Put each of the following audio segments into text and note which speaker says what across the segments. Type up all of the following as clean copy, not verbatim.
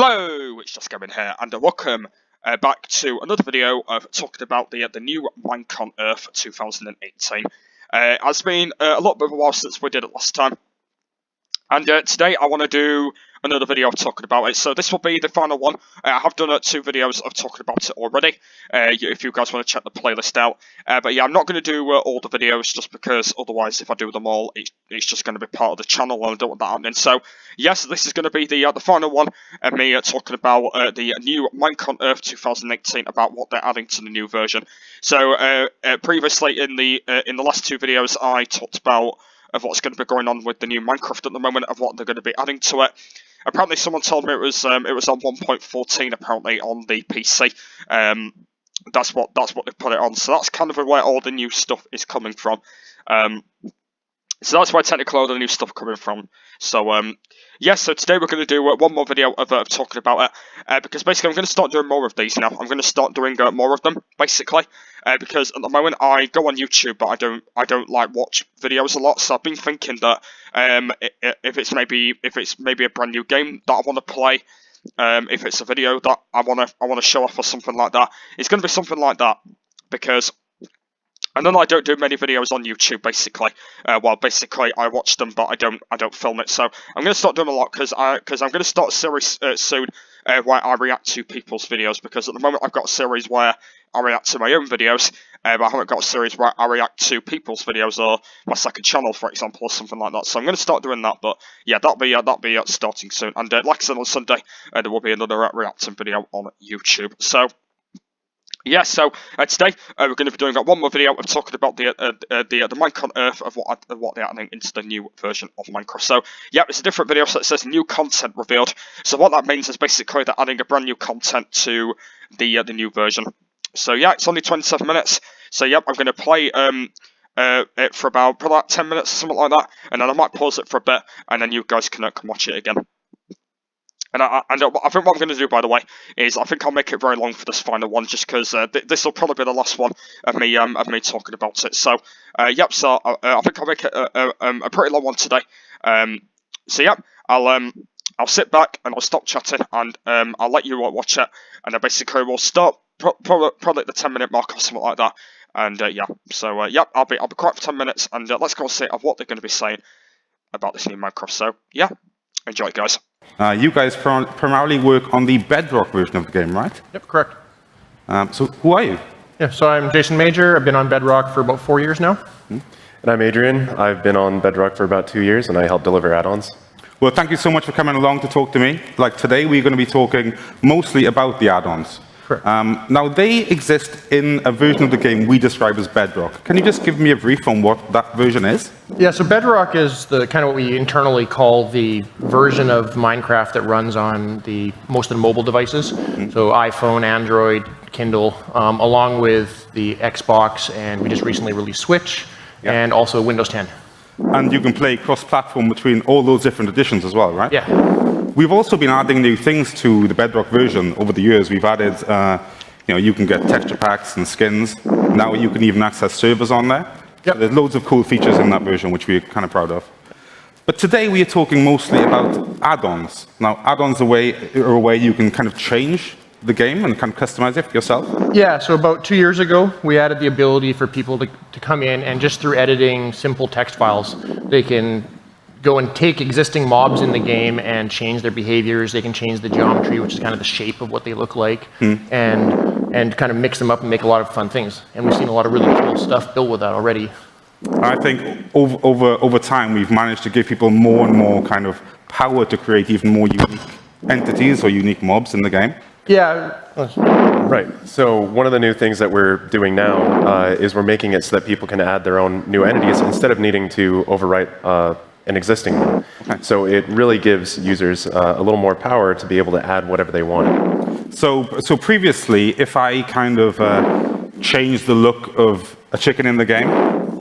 Speaker 1: Hello, it's Just Gavin here, and welcome back to another video of talking about the new Minecon Earth 2018. It's been a lot bit of a while since we did it last time, and today I want to do another video of talking about it. So this will be the final one. I have done 2 videos of talking about it already, if you guys want to check the playlist out. But yeah, I'm not going to do all the videos just because otherwise if I do them all, it's just going to be part of the channel and I don't want that happening. So yes, this is going to be the final one, and me talking about the new Minecon Earth 2018, about what they're adding to the new version. So previously in the last 2 videos, I talked about of what's going to be going on with the new Minecraft at the moment, of what they're going to be adding to it. Apparently, someone told me it was on 1.14 apparently on the PC. That's what they put it on. So that's kind of where all the new stuff is coming from. So that's where technically all the new stuff coming from. So yeah, so today we're going to do one more video of talking about it, because basically I'm going to start doing more of these now. I'm going to start doing more of them, basically, because at the moment I go on YouTube, but I don't like watch videos a lot. So I've been thinking that if it's maybe a brand new game that I want to play, if it's a video that I want to show off or something like that, it's going to be something like that, because and then I don't do many videos on YouTube, basically. Well, basically I watch them, but I don't film it. So I'm going to start doing a lot because I'm going to start a series soon where I react to people's videos. Because at the moment I've got a series where I react to my own videos, but I haven't got a series where I react to people's videos or my second channel, for example, or something like that. So I'm going to start doing that. But yeah, that'll be starting soon. And like I said, on Sunday there will be another reacting video on YouTube. So yeah, so today we're going to be doing one more video of talking about the Minecon Earth, of what they're adding into the new version of Minecraft. So yeah, it's a different video, so it says new content revealed. So what that means is basically they're adding a brand new content to the new version. So yeah, it's only 27 minutes. So yep, I'm going to play it for about probably like 10 minutes or something like that, and then I might pause it for a bit, and then you guys can watch it again. And I think what I'm going to do, by the way, is I think I'll make it very long for this final one, just because this will probably be the last one of me talking about it. So yep, so I think I'll make it a pretty long one today. So yep, I'll sit back and I'll stop chatting, and I'll let you watch it, and then basically we'll start probably at the 10-minute mark or something like that. And yeah, so yep, I'll be quiet for 10 minutes, and let's go and see of what they're going to be saying about this new Minecraft. So yeah, enjoy, guys.
Speaker 2: You guys primarily work on the Bedrock version of the game, right?
Speaker 3: Yep, correct.
Speaker 2: So who are you?
Speaker 3: Yeah, so I'm Jason Major. I've been on Bedrock for about 4 years now.
Speaker 4: And I'm Adrian. I've been on Bedrock for about 2 years, and I help deliver add-ons.
Speaker 2: Well, thank you so much for coming along to talk to me. Like today, we're going to be talking mostly about the add-ons.
Speaker 3: Correct.
Speaker 2: Now, they exist in a version of the game we describe as Bedrock. Can you just give me a brief on what that version is?
Speaker 3: Yeah, so Bedrock is the kind of what we internally call the version of Minecraft that runs on most of the mobile devices. So iPhone, Android, Kindle, along with the Xbox, and we just recently released Switch, and also Windows 10.
Speaker 2: And you can play cross-platform between all those different editions as well, right?
Speaker 3: Yeah.
Speaker 2: We've also been adding new things to the Bedrock version over the years. We've added, you can get texture packs and skins. Now you can even access servers on there.
Speaker 3: Yep.
Speaker 2: So there's loads of cool features in that version, which we're kind of proud of. But today we are talking mostly about add-ons. Now, add-ons are a way you can kind of change the game and kind of customize it for yourself.
Speaker 3: Yeah, so about 2 years ago, we added the ability for people to come in and just through editing simple text files, they can go and take existing mobs in the game and change their behaviors. They can change the geometry, which is kind of the shape of what they look like, and kind of mix them up and make a lot of fun things. And we've seen a lot of really cool stuff built with that already.
Speaker 2: I think over time, we've managed to give people more and more kind of power to create even more unique entities or unique mobs in the game.
Speaker 3: Yeah.
Speaker 4: Right. So one of the new things that we're doing now is we're making it so that people can add their own new entities instead of needing to overwrite an existing one. Okay. So it really gives users a little more power to be able to add whatever they want.
Speaker 2: So previously, if I kind of changed the look of a chicken in the game,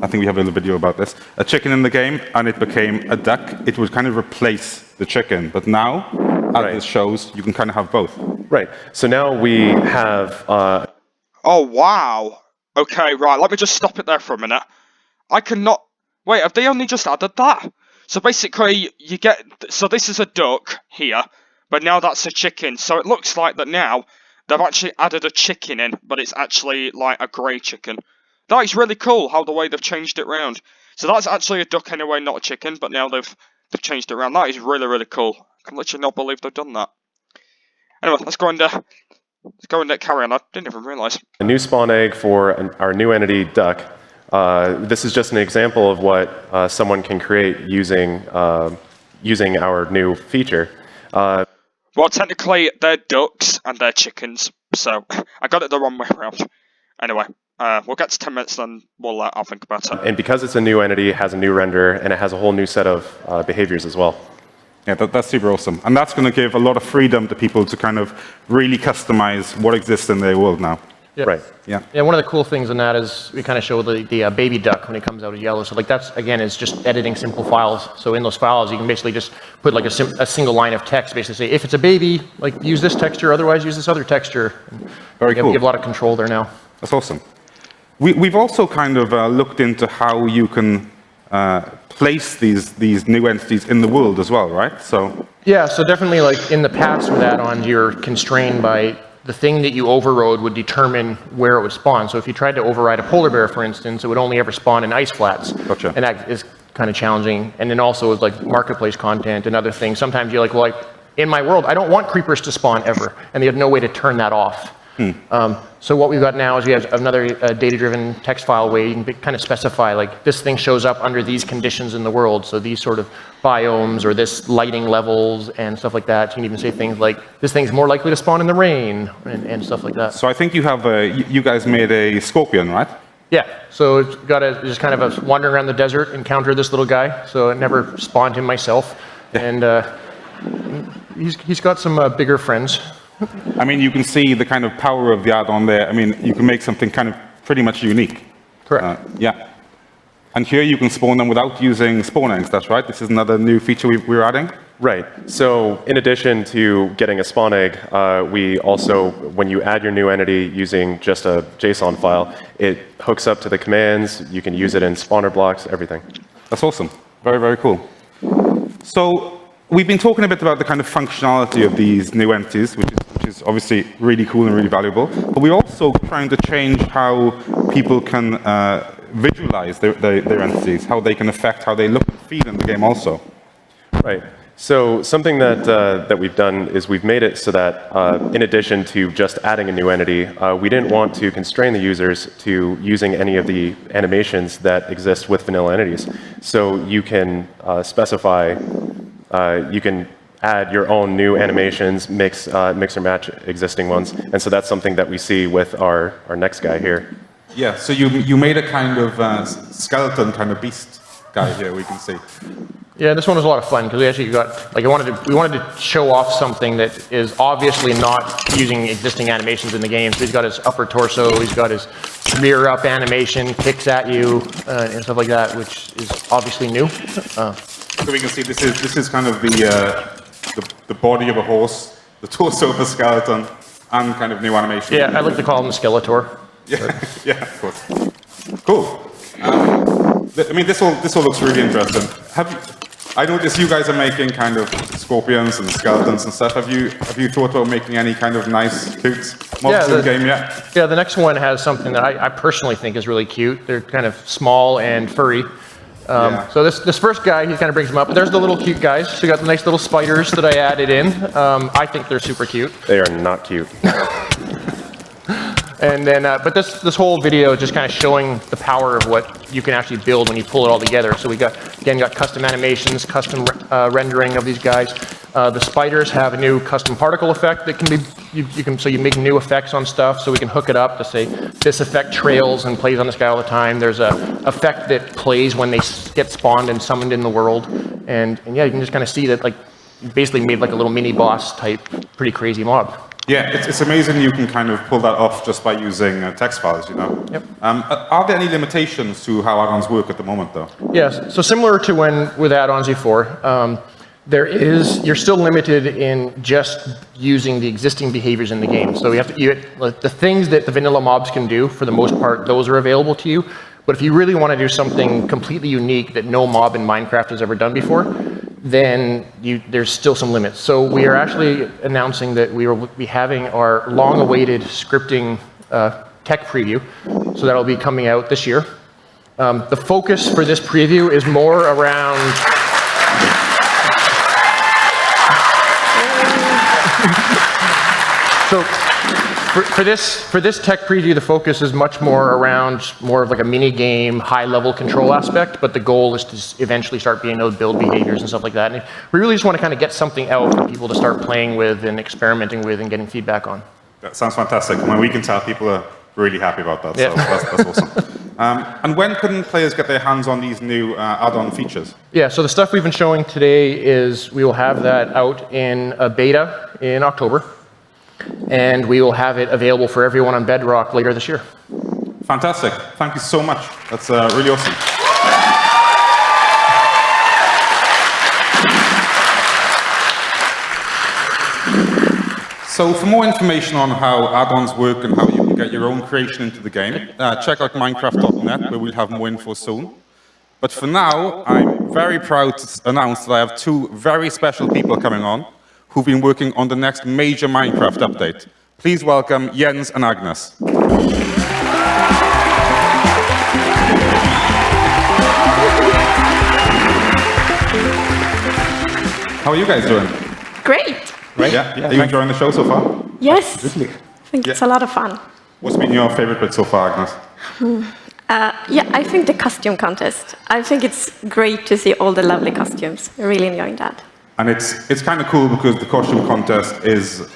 Speaker 2: I think we have a little video about this, a chicken in the game, and it became a duck, it would kind of replace the chicken. But now, as this shows, you can kind of have both.
Speaker 4: Right. So now we have...
Speaker 1: Oh, wow. Okay, right. Let me just stop it there for a minute. I cannot... Wait, have they only just added that? So basically, you get... So this is a duck here, but now that's a chicken. So it looks like that now they've actually added a chicken in, but it's actually like a grey chicken. That is really cool how the way they've changed it around. So that's actually a duck anyway, not a chicken, but now they've changed it around. That is really, really cool. I can literally not believe they've done that. Anyway, let's go and carry on. I didn't even realise.
Speaker 4: A new spawn egg for our new entity duck. This is just an example of what someone can create using our new feature.
Speaker 1: Well, technically, they're ducks and they're chickens, so I got it the wrong way around. Anyway, we'll get to 10 minutes, then I'll think about it.
Speaker 4: And because it's a new entity, it has a new renderer, and it has a whole new set of behaviors as well.
Speaker 2: Yeah, that's super awesome. And that's going to give a lot of freedom to people to kind of really customize what exists in their world now.
Speaker 3: Yeah.
Speaker 4: Right.
Speaker 2: Yeah.
Speaker 3: Yeah, one of the cool things in that is we kind of show the baby duck when it comes out as yellow. So like that's, again, is just editing simple files. So in those files, you can basically just put like a single line of text, basically say, if it's a baby, like use this texture, otherwise use this other texture.
Speaker 2: Very cool.
Speaker 3: You have a lot of control there now.
Speaker 2: That's awesome. We've also kind of looked into how you can place these new entities in the world as well, right? So
Speaker 3: yeah, so definitely like in the past with add-ons, you're constrained by the thing that you overrode would determine where it would spawn. So if you tried to override a polar bear, for instance, it would only ever spawn in ice flats.
Speaker 2: Gotcha.
Speaker 3: And that is kind of challenging. And then also with like marketplace content and other things, sometimes you're like, well, in my world, I don't want creepers to spawn ever. And they have no way to turn that off. So what we've got now is we have another data-driven text file way you can kind of specify like this thing shows up under these conditions in the world. So these sort of biomes or this lighting levels and stuff like that. You can even say things like this thing's more likely to spawn in the rain and stuff like that.
Speaker 2: So I think you guys made a scorpion, right?
Speaker 3: Yeah. So it's got just kind of a wandering around the desert, encounter this little guy. So it never spawned him myself, and he's got some bigger friends.
Speaker 2: I mean, you can see the kind of power of the add-on there. I mean, you can make something kind of pretty much unique.
Speaker 3: Correct.
Speaker 2: Yeah. And here you can spawn them without using spawn eggs, that's right? This is another new feature we're adding?
Speaker 4: Right. So in addition to getting a spawn egg, we also, when you add your new entity using just a JSON file, it hooks up to the commands. You can use it in spawner blocks, everything.
Speaker 2: That's awesome. Very, very cool. So we've been talking a bit about the kind of functionality of these new entities, which is obviously really cool and really valuable. But we're also trying to change how people can visualize their entities, how they can affect how they look and feel in the game also.
Speaker 4: Right. So something that we've done is we've made it so that in addition to just adding a new entity, we didn't want to constrain the users to using any of the animations that exist with vanilla entities. So you can specify, you can add your own new animations, mix or match existing ones. And so that's something that we see with our next guy here.
Speaker 2: Yeah, so you made a kind of skeleton kind of beast guy here, we can see.
Speaker 3: Yeah, this one was a lot of fun because we actually got like we wanted to show off something that is obviously not using existing animations in the game. So he's got his upper torso, he's got his rear up animation, kicks at you and stuff like that, which is obviously new.
Speaker 2: So we can see this is kind of the body of a horse, the torso of a skeleton, and kind of new animation.
Speaker 3: Yeah, I like to call him the Skeletor.
Speaker 2: Yeah, yeah, of course. Cool. I mean, this all looks really interesting. I noticed you guys are making kind of scorpions and skeletons and stuff. Have you thought about making any kind of nice, cute mobs in the game yet?
Speaker 3: Yeah, the next one has something that I personally think is really cute. They're kind of small and furry. So this first guy, he kind of brings them up. There's the little cute guys. So you got the nice little spiders that I added in. I think they're super cute.
Speaker 4: They are not cute.
Speaker 3: And then, but this whole video is just kind of showing the power of what you can actually build when you pull it all together. So we got custom animations, custom rendering of these guys. The spiders have a new custom particle effect that can be, so you make new effects on stuff. So we can hook it up to say this effect trails and plays on this guy all the time. There's a effect that plays when they get spawned and summoned in the world. And yeah, you can just kind of see that like you basically made like a little mini boss type, pretty crazy mob.
Speaker 2: Yeah, it's amazing you can kind of pull that off just by using text files, you know?
Speaker 3: Yep.
Speaker 2: Are there any limitations to how add-ons work at the moment, though?
Speaker 3: Yes, so similar to when with add-ons before, you're still limited in just using the existing behaviors in the game. So the things that the vanilla mobs can do, for the most part, those are available to you. But if you really want to do something completely unique that no mob in Minecraft has ever done before, then there's still some limits. So we are actually announcing that we will be having our long-awaited scripting tech preview. So that'll be coming out this year. The focus for this preview is more around so for this tech preview, the focus is much more around more of like a mini game, high-level control aspect, but the goal is to eventually start being able to build behaviors and stuff like that. And we really just want to kind of get something out for people to start playing with and experimenting with and getting feedback on.
Speaker 2: That sounds fantastic. I mean, we can tell people are really happy about that, so that's awesome. And when can players get their hands on these new add-on features?
Speaker 3: Yeah, so the stuff we've been showing today is we will have that out in a beta in October, and we will have it available for everyone on Bedrock later this year.
Speaker 2: Fantastic. Thank you so much. That's really awesome. So for more information on how add-ons work and how you can get your own creation into the game, check out Minecraft.net, where we'll have more info soon. But for now, I'm very proud to announce that I have two very special people coming on who've been working on the next major Minecraft update. Please welcome Jens and Agnes. How are you guys doing?
Speaker 5: Great.
Speaker 2: Right? Yeah. Are you enjoying the show so far?
Speaker 5: Yes. I think it's a lot of fun.
Speaker 2: What's been your favorite bit so far, Agnes?
Speaker 5: Yeah, I think the costume contest. I think it's great to see all the lovely costumes. Really enjoying that.
Speaker 2: And it's kind of cool because the costume contest is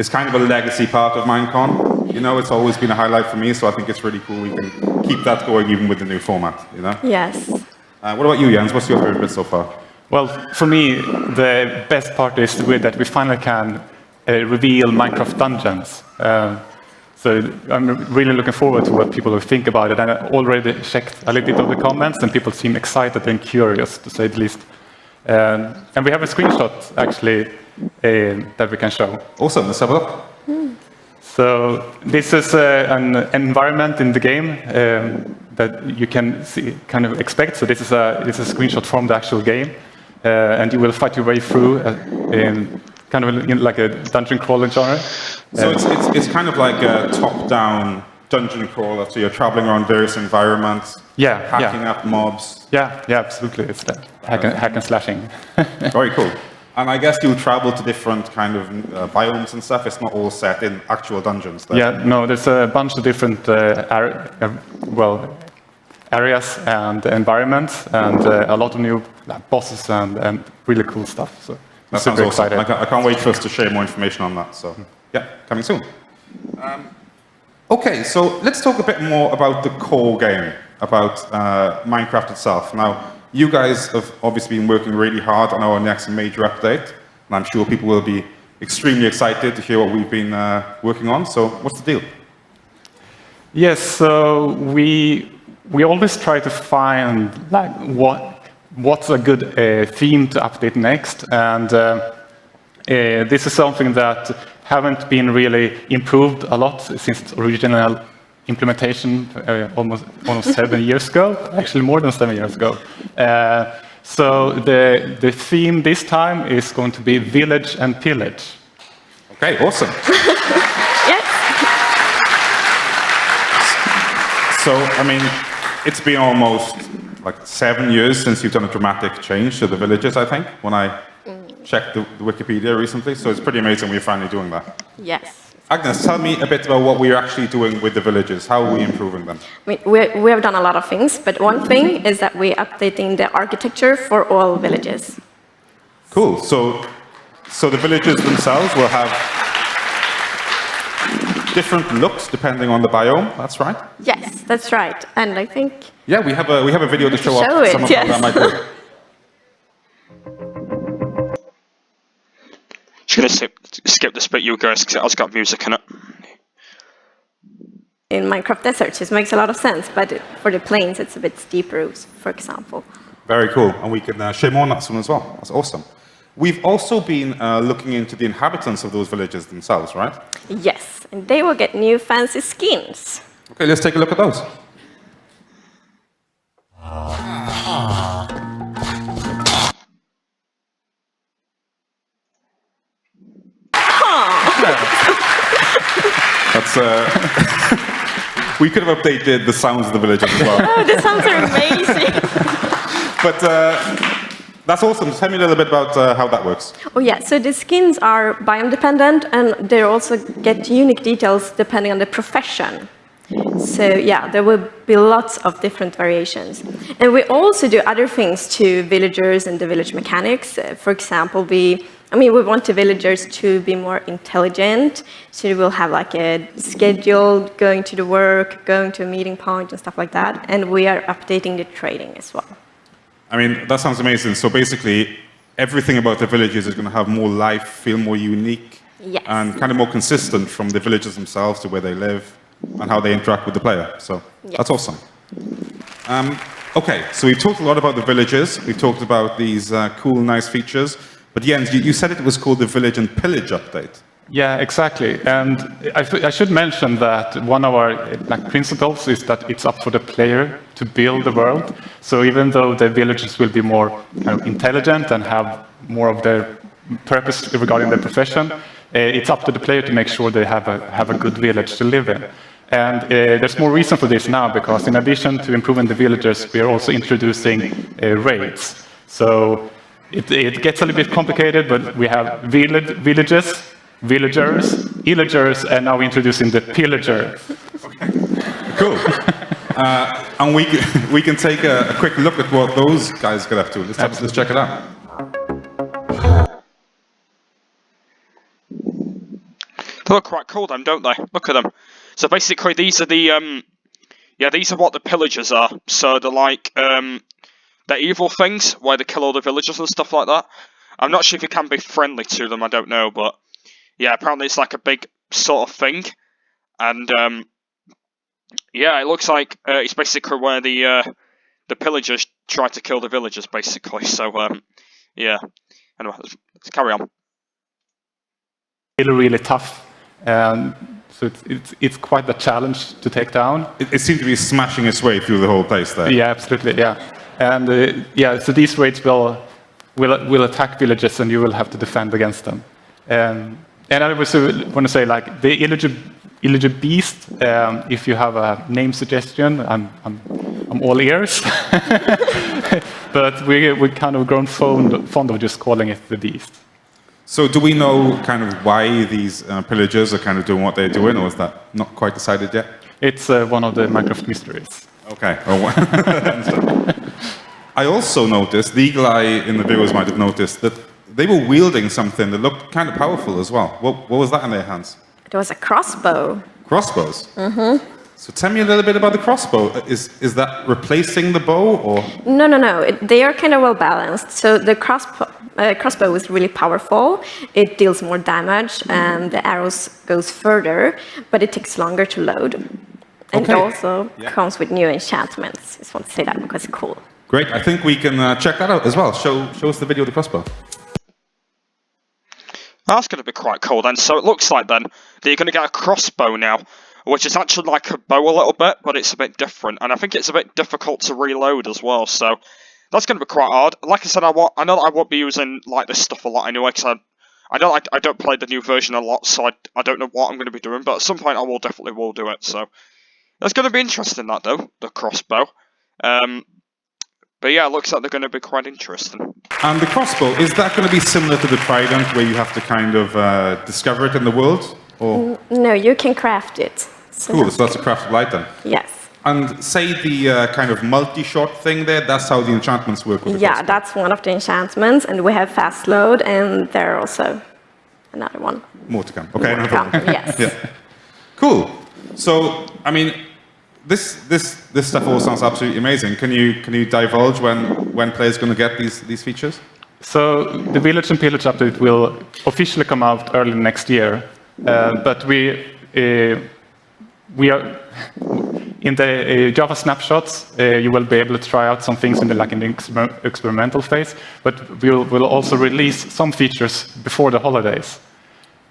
Speaker 2: kind of a legacy part of Minecon. You know, it's always been a highlight for me, so I think it's really cool we can keep that going even with the new format, you know?
Speaker 5: Yes.
Speaker 2: What about you, Jens? What's your favorite bit so far?
Speaker 6: Well, for me, the best part is that we finally can reveal Minecraft dungeons. So I'm really looking forward to what people will think about it. And I already checked a little bit of the comments, and people seem excited and curious, to say the least. And we have a screenshot, actually, that we can show.
Speaker 2: Awesome. Let's have a look.
Speaker 6: So this is an environment in the game that you can see, kind of expect. So this is a screenshot from the actual game. And you will fight your way through in kind of like a dungeon crawler genre.
Speaker 2: So it's kind of like a top-down dungeon crawler. So you're traveling around various environments, hacking up mobs.
Speaker 6: Yeah, absolutely. It's that hack and slashing.
Speaker 2: Very cool. And I guess you travel to different kind of biomes and stuff. It's not all set in actual dungeons. Though.
Speaker 6: Yeah, no, there's a bunch of different areas and environments, and a lot of new bosses and really cool stuff. So
Speaker 2: that sounds awesome. I can't wait for us to share more information on that. So yeah, coming soon. Okay, so let's talk a bit more about the core game, about Minecraft itself. Now, you guys have obviously been working really hard on our next major update, and I'm sure people will be extremely excited to hear what we've been working on. So what's the deal?
Speaker 6: Yes, so we always try to find like what's a good theme to update next, and this is something that haven't been really improved a lot since its original implementation almost 7 years ago, actually more than 7 years ago. So the theme this time is going to be village and pillage.
Speaker 2: Okay, awesome.
Speaker 5: Yes.
Speaker 2: So, I mean, it's been almost like 7 years since you've done a dramatic change to the villages, I think, when I checked the Wikipedia recently. So it's pretty amazing we're finally doing that.
Speaker 5: Yes.
Speaker 2: Agnes, tell me a bit about what we're actually doing with the villages. How are we improving them?
Speaker 5: We have done a lot of things, but one thing is that we're updating the architecture for all villages.
Speaker 2: Cool. So the villages themselves will have different looks depending on the biome. That's right.
Speaker 5: Yes, that's right. And I think
Speaker 2: we have a video to show
Speaker 5: show
Speaker 2: off
Speaker 5: it,
Speaker 2: some of
Speaker 5: yes.
Speaker 2: how that might work.
Speaker 1: Just going to skip this bit, you guys, because it has got music in it.
Speaker 5: in Minecraft deserts, it makes a lot of sense, but for the plains, it's a bit steeper, for example.
Speaker 2: Very cool, and we can share more on that soon as well. That's awesome. We've also been looking into the inhabitants of those villages themselves, right?
Speaker 5: Yes, and they will get new fancy skins.
Speaker 2: Okay, let's take a look at those. That's, we could have updated the sounds of the villagers as well.
Speaker 5: Oh, the sounds are amazing.
Speaker 2: But that's awesome. Tell me a little bit about how that works.
Speaker 5: Oh yeah, so the skins are biome dependent, and they also get unique details depending on the profession. So yeah, there will be lots of different variations. And we also do other things to villagers and the village mechanics. For example, we want the villagers to be more intelligent, so they will have like a schedule, going to the work, going to a meeting point and stuff like that. And we are updating the trading as well.
Speaker 2: I mean, that sounds amazing. So basically, everything about the villages is going to have more life, feel more unique,
Speaker 5: Yes.
Speaker 2: and kind of more consistent from the villagers themselves to where they live and how they interact with the player. So that's awesome. Okay, so we've talked a lot about the villages. We've talked about these cool, nice features. But Jens, you said it was called the Village and Pillage update.
Speaker 6: Yeah, exactly. And I should mention that one of our principles is that it's up for the player to build the world. So even though the villagers will be more kind of intelligent and have more of their purpose regarding their profession, it's up to the player to make sure they have a good village to live in. And there's more reason for this now, because in addition to improving the villagers, we are also introducing raids. So it gets a little bit complicated, but we have villagers, illagers, and now we're introducing the pillager.
Speaker 2: Okay. Cool. And we can take a quick look at what those guys get up to. Let's check it out.
Speaker 1: They look quite cool then, don't they? Look at them. So basically these are the these are what the pillagers are. So they're like they're evil things where they kill all the villagers and stuff like that. I'm not sure if you can be friendly to them, I don't know, but yeah, apparently it's like a big sort of thing. And yeah, it looks like it's basically where the pillagers try to kill the villagers, basically. So yeah. Anyway, let's carry on.
Speaker 6: Really tough. So it's quite a challenge to take down.
Speaker 2: It seemed to be smashing its way through the whole place there.
Speaker 6: Yeah, absolutely. Yeah, and yeah, so these raids will attack villages, and you will have to defend against them. And I also want to say, like, the illager beast. If you have a name suggestion, I'm all ears. But we kind of grown fond of just calling it the beast.
Speaker 2: So do we know kind of why these pillagers are kind of doing what they're doing, or is that not quite decided yet?
Speaker 6: It's one of the Minecraft mysteries.
Speaker 2: Okay. Oh, I also noticed, the eagle eye in the viewers might have noticed, that they were wielding something that looked kind of powerful as well. What was that in their hands?
Speaker 5: It was a crossbow.
Speaker 2: Crossbows? Mm-hmm. So tell me a little bit about the crossbow. Is that replacing the bow, or?
Speaker 5: No. They are kind of well balanced. So the crossbow is really powerful. It deals more damage, and the arrows goes further, but it takes longer to load. And
Speaker 2: Okay.
Speaker 5: it also comes with new enchantments. Just want to say that because it's cool.
Speaker 2: Great. I think we can check that out as well. Show us the video of the crossbow.
Speaker 1: That's going to be quite cool then. So it looks like then that you're going to get a crossbow now, which is actually like a bow a little bit, but it's a bit different. And I think it's a bit difficult to reload as well. So that's going to be quite hard. Like I said, I know that I won't be using like this stuff a lot anyway, because I don't play the new version a lot, so I don't know what I'm going to be doing. But at some point, I definitely will do it. So that's going to be interesting, that though, the crossbow. But yeah, it looks like they're going to be quite interesting.
Speaker 2: And the crossbow, is that going to be similar to the trident, where you have to kind of discover it in the world? Or?
Speaker 5: No, you can craft it. So
Speaker 2: Cool, so that's a crafted light then.
Speaker 5: Yes.
Speaker 2: And say the kind of multi-shot thing there, that's how the enchantments work with the
Speaker 5: Yeah,
Speaker 2: crossbow.
Speaker 5: that's one of the enchantments, and we have fast load, and there are also another one.
Speaker 2: More to come. Okay, no
Speaker 5: Come,
Speaker 2: problem.
Speaker 5: yes.
Speaker 2: Yeah. Cool. So, I mean, this stuff all sounds absolutely amazing. Can you divulge when players going to get these features?
Speaker 6: So the Village and Pillage update will officially come out early next year, but we are in the Java snapshots. You will be able to try out some things in the experimental phase, but we'll also release some features before the holidays.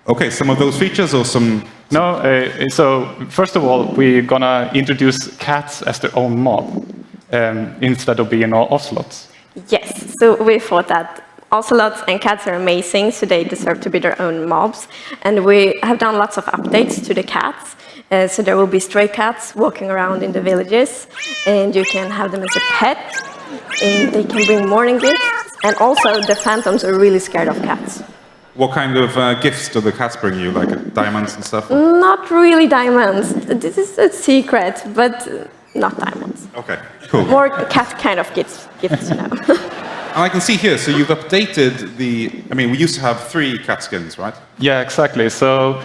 Speaker 2: Okay, some of those features or some...
Speaker 6: No, so first of all, we're gonna introduce cats as their own mob instead of being ocelots.
Speaker 5: Yes, so we thought that Ocelots and cats are amazing, so they deserve to be their own mobs. And we have done lots of updates to the cats. So there will be stray cats walking around in the villages, and you can have them as a pet, and they can bring morning gifts. And also, the phantoms are really scared of cats.
Speaker 2: What kind of gifts do the cats bring you, like diamonds and stuff?
Speaker 5: Not really diamonds. This is a secret, but not diamonds.
Speaker 2: Okay, cool.
Speaker 5: More cat kind of gifts, you know.
Speaker 2: And I can see here, so you've updated the... I mean, we used to have 3 cat skins, right?
Speaker 6: Yeah, exactly. So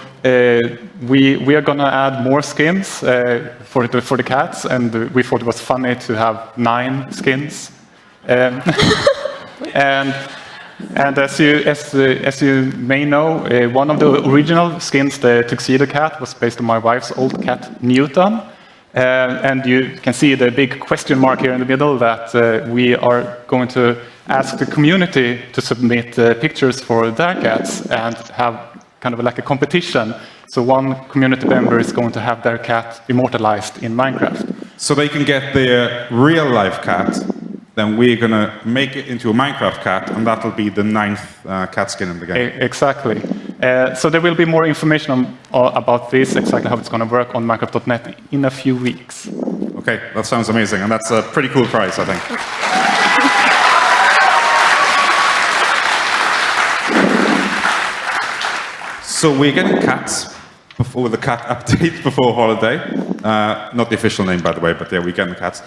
Speaker 6: we are gonna add more skins for the cats, and we thought it was funny to have 9 skins. And as you may know, one of the original skins, the tuxedo cat, was based on my wife's old cat Newton. And you can see the big question mark here in the middle that we are going to ask the community to submit pictures for their cats and have kind of like a competition. So one community member is going to have their cat immortalized in Minecraft.
Speaker 2: So they can get their real-life cat, then we're going to make it into a Minecraft cat, and that'll be the 9th cat skin in the game.
Speaker 6: Exactly. So there will be more information about this, exactly how it's going to work on Minecraft.net in a few weeks.
Speaker 2: Okay, that sounds amazing, and that's a pretty cool prize, I think. So we're getting cats before the cat update before holiday. Not the official name, by the way, but yeah, we're getting the cats.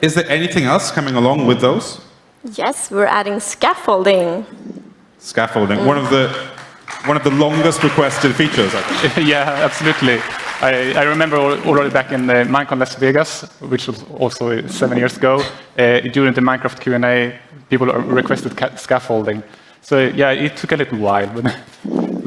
Speaker 2: Is there anything else coming along with those?
Speaker 5: Yes, we're adding scaffolding.
Speaker 2: Scaffolding, one of the longest requested features, I think.
Speaker 6: Yeah, absolutely. I remember already back in Minecon Las Vegas, which was also 7 years ago, during the Minecraft Q&A, people requested scaffolding. So yeah, it took a little while, but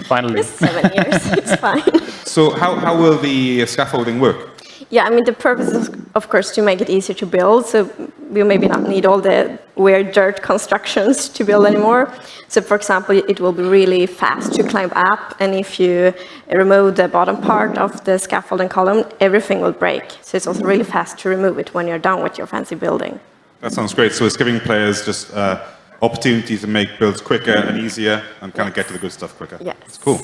Speaker 6: finally.
Speaker 5: Just 7 years, it's fine.
Speaker 2: So how will the scaffolding work?
Speaker 5: Yeah, I mean, the purpose is, of course, to make it easier to build, so you maybe not need all the weird dirt constructions to build anymore. So, for example, it will be really fast to climb up, and if you remove the bottom part of the scaffolding column, everything will break. So it's also really fast to remove it when you're done with your fancy building.
Speaker 2: That sounds great. So it's giving players just opportunity to make builds quicker and easier, and kind of get to the good stuff quicker.
Speaker 5: Yes.
Speaker 2: That's cool.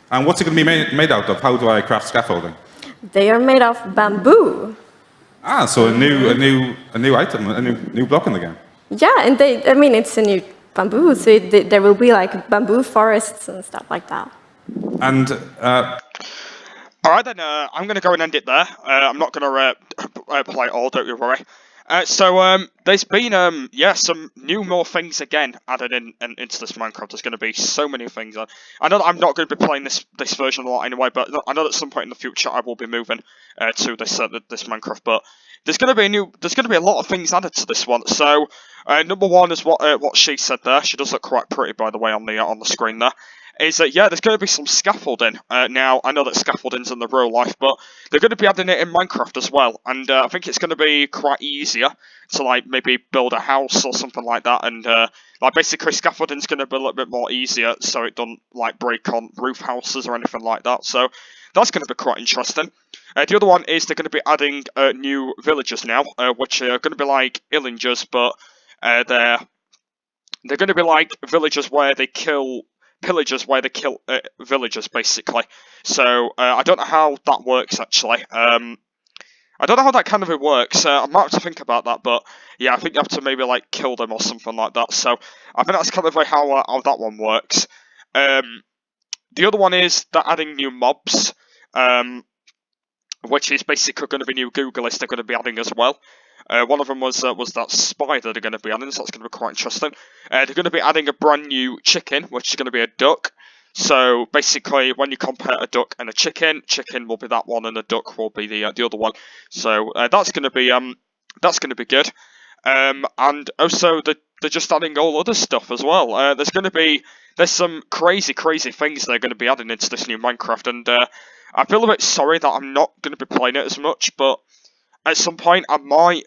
Speaker 2: And what's it going to be made out of? How do I craft scaffolding?
Speaker 5: They are made of bamboo.
Speaker 2: Ah, so a new item, a new block in the game.
Speaker 5: Yeah, and I mean, it's a new bamboo, so there will be like bamboo forests and stuff like that.
Speaker 2: And
Speaker 1: all right, then I'm going to go and end it there. I'm not going to play it all, don't you worry. So there's been some more things again added into this Minecraft. There's going to be so many things. I know that I'm not going to be playing this version a lot anyway, but I know that at some point in the future I will be moving to this Minecraft. But there's going to be a lot of things added to this one. So number one is what she said there. She does look quite pretty, by the way, on the screen there. Is that, yeah, there's going to be some scaffolding. Now, I know that scaffolding's in the real life, but they're going to be adding it in Minecraft as well. And I think it's going to be quite easier to, like, maybe build a house or something like that. And, like, basically, scaffolding's going to be a little bit more easier, so it doesn't, like, break on roof houses or anything like that. So that's going to be quite interesting. The other one is they're going to be adding new villagers now, which are going to be like Illingers, but they're going to be like villagers where they kill... pillagers where they kill villagers, basically. So I don't know how that works, actually. I don't know how that kind of works. I might have to think about that, but yeah, I think you have to maybe like kill them or something like that. So I think that's kind of like how that one works. The other one is they're adding new mobs, which is basically going to be new Googleists they're going to be adding as well. One of them was that spider they're going to be adding, so that's going to be quite interesting. They're going to be adding a brand new chicken, which is going to be a duck. So basically, when you compare a duck and a chicken will be that one, and a duck will be the other one. So that's going to be good. And also they're just adding all other stuff as well. There's some crazy things they're going to be adding into this new Minecraft, and I feel a bit sorry that I'm not going to be playing it as much, but at some point I might.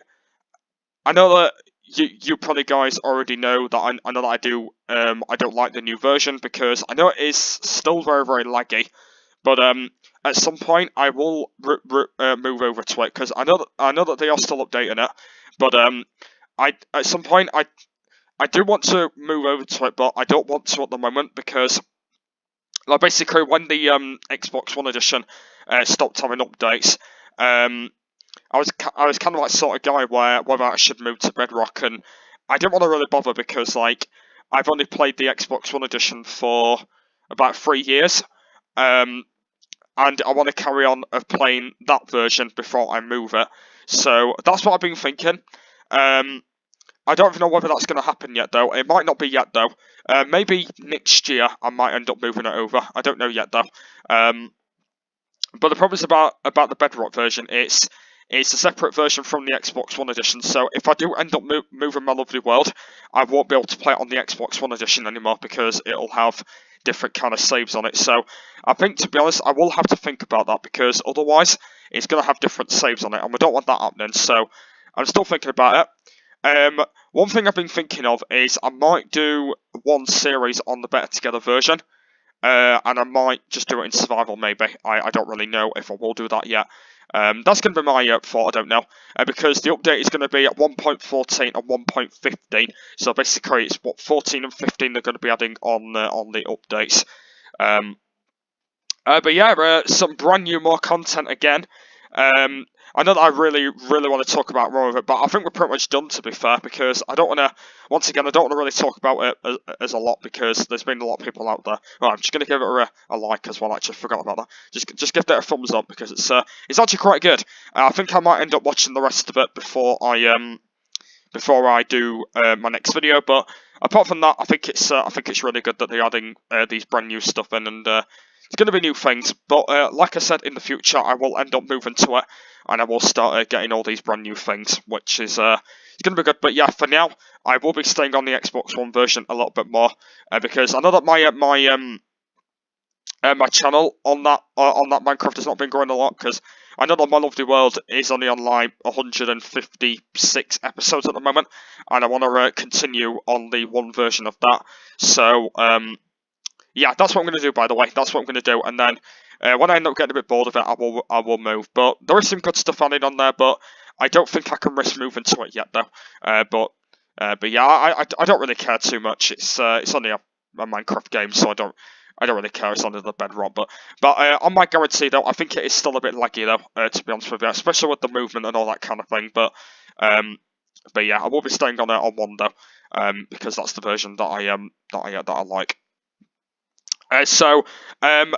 Speaker 1: I know that you probably guys already know that I know that I don't like the new version because I know it is still very laggy, but at some point I will move over to it because I know that they are still updating it, but at some point I do want to move over to it, but I don't want to at the moment because, like, basically when the Xbox One edition stopped having updates, I was kind of like sort of guy where whether I should move to Bedrock, and I didn't want to really bother because like I've only played the Xbox One edition for about 3 years, and I want to carry on of playing that version before I move it. So that's what I've been thinking. I don't even know whether that's going to happen yet, though. It might not be yet, though. Maybe next year I might end up moving it over. I don't know yet, though. But the problem is about the Bedrock version. It's a separate version from the Xbox One edition. So if I do end up moving my lovely world, I won't be able to play it on the Xbox One edition anymore because it'll have different kind of saves on it. So I think, to be honest, I will have to think about that because otherwise it's going to have different saves on it, and we don't want that happening. So I'm still thinking about it. One thing I've been thinking of is I might do one series on the Better Together version, and I might just do it in survival maybe. I don't really know if I will do that yet. That's going to be my thought, I don't know, because the update is going to be at 1.14 and 1.15, so basically it's what 14 and 15 they're going to be adding on the updates. But yeah, some brand new more content again. I know that I really want to talk about more of it, but I think we're pretty much done, to be fair, because I don't want to, once again, I don't want to really talk about it as a lot, because there's been a lot of people out there. Right, I'm just going to give it a like as well, actually, forgot about that. Just give that a thumbs up, because it's actually quite good. I think I might end up watching the rest of it before I do my next video, but apart from that, I think it's really good that they're adding these brand new stuff in, and it's going to be new things, but like I said, in the future, I will end up moving to it, and I will start getting all these brand new things, which is it's going to be good. But yeah, for now, I will be staying on the Xbox One version a little bit more, because I know that my channel on that Minecraft has not been growing a lot, because I know that My Lovely World is only on like 156 episodes at the moment, and I want to continue on the one version of that. So yeah, that's what I'm going to do, by the way. That's what I'm going to do. And then when I end up getting a bit bored of it, I will move. But there is some good stuff added on there, but I don't think I can risk moving to it yet, though. But yeah, I don't really care too much. It's only a Minecraft game, so I don't really care. It's under the Bedrock. But on my guarantee, though, I think it is still a bit laggy, though, to be honest with you, especially with the movement and all that kind of thing. But yeah, I will be staying on it on one, though, because that's the version that I like. So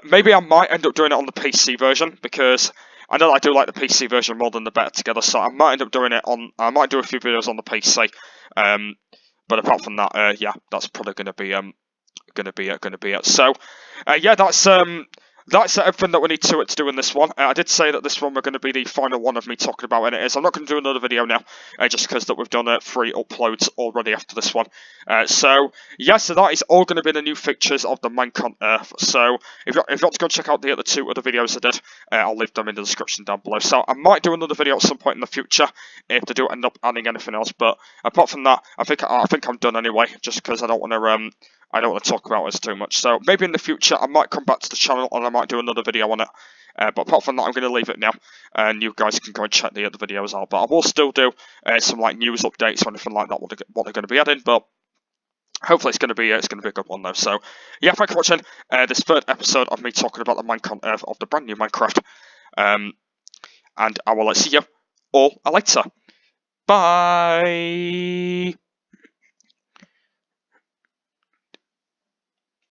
Speaker 1: maybe I might end up doing it on the PC version, because I know that I do like the PC version more than the Better Together. So I might end up doing it on. I might do a few videos on the PC. But apart from that, yeah, that's probably going to be it. So yeah, that's everything that we need to do in this one. I did say that this one we're going to be the final one of me talking about, and it is. I'm not going to do another video now, just because that we've done 3 uploads already after this one. So yeah, so that is all going to be the new features of the Minecon Earth. So if you want to go check out the other 2 other videos I did, I'll leave them in the description down below. So I might do another video at some point in the future if they do end up adding anything else. But apart from that, I think I'm done anyway, just because I don't want to talk about this too much. So maybe in the future I might come back to the channel and I might do another video on it. But apart from that, I'm going to leave it now, and you guys can go and check the other videos out. But I will still do some like news updates or anything like that. What they're going to be adding, but hopefully it's going to be a good one though. So yeah, thanks for watching this 3rd episode of me talking about the Minecon Earth of the brand new Minecraft. And I will see you all later. Bye.